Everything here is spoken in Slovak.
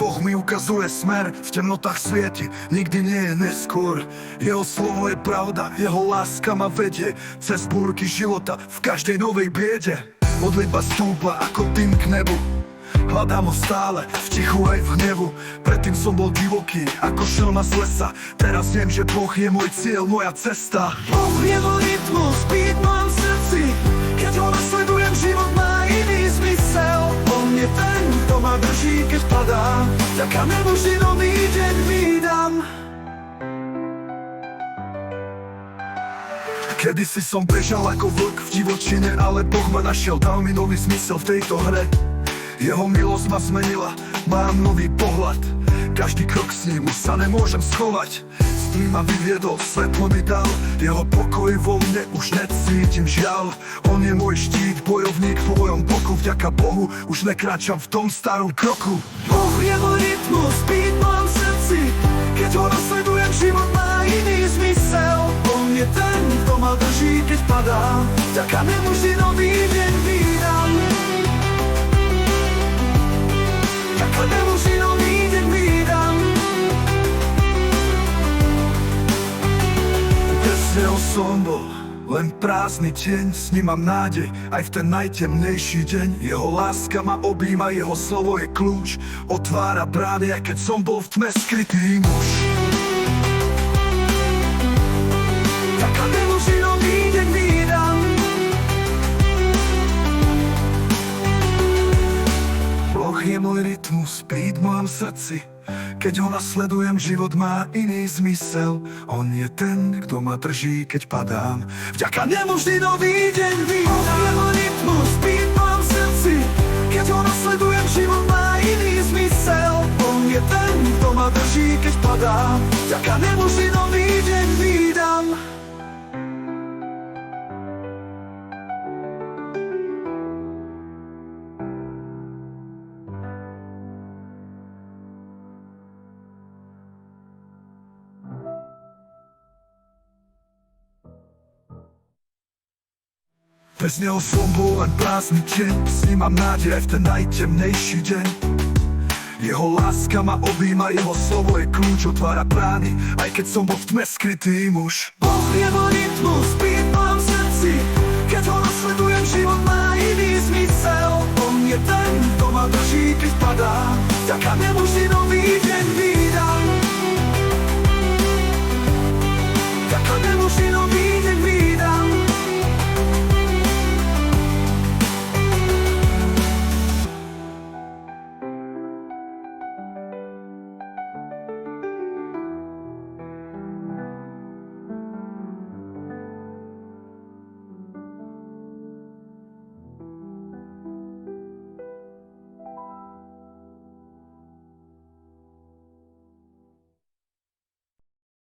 Boh mi ukazuje smer, v temnotách svieti nikdy nie je neskôr. Jeho slovo je pravda, jeho láska ma vedie cez búrky života v každej novej biede. Modlitba stúpa ako dym k nebu, hľadám ho stále, v tichu aj v hnevu. Predtým som bol divoký, ako šelma z lesa. Teraz viem, že Boh je môj cieľ, moja cesta. Boh je môj rytmus, beat v mojom srdci. Keď ho nasledujem, život má iný zmysel. On je ten, kto ma drží, keď padám. Vďaka nebu vždy nový deň vydám. Kedysi som bežal ako vlk v divočine, ale Boh ma našiel, dal mi nový zmysel v tejto hre. Jeho milosť ma zmenila, mám nový pohľad. Každý krok s ním už sa nemôžem schovať. S ním ma vyviedol, svetlo mi dal. Jeho pokoj vo mne už necítim žiaľ. On je môj štít, bojovník v mojom boku. Vďaka Bohu už nekráčam v tom starom kroku. Boh je môj rytmus, beat v mojom srdci. Keď ho nasledujem, život má iný zmysel. On je ten, kto ma drží, keď padám. Vďaka nemu vždy nový deň vydám. Vďaka nemu vždy nový deň vydám. Bez neho som bol len prázdny tieň, s ním mám nádej aj v ten najtemnejší deň. Jeho láska ma objíma, jeho slovo je kľúč, otvára brány, aj keď som bol v tme skrytý muž. Vďaka nemu vždy nový deň vydám. Boh je môj rytmus, beat v mojom srdci. Keď ho nasledujem, život má iný zmysel. On je ten, kto ma drží, keď padám. Vďaka nemu vždy nový deň vydám. Boh je môj rytmus, beat v mojom srdci. Keď ho nasledujem, život má iný zmysel. On je ten, kto ma drží, keď padám. Vďaka nemu vždy nový deň vydám. Bez neho som bol len prázdny tieň, s ním mám nádej aj v ten najtemnejší deň. Jeho láska ma objíma, jeho slovo je kľúč, otvára brány, aj keď som bol v tme skrytý muž. Boh je môj rytmus, beat v mojom srdci. Keď ho nasledujem, život má iný zmysel. On je ten, kto ma drží, keď padá. Vďaka nemu vždy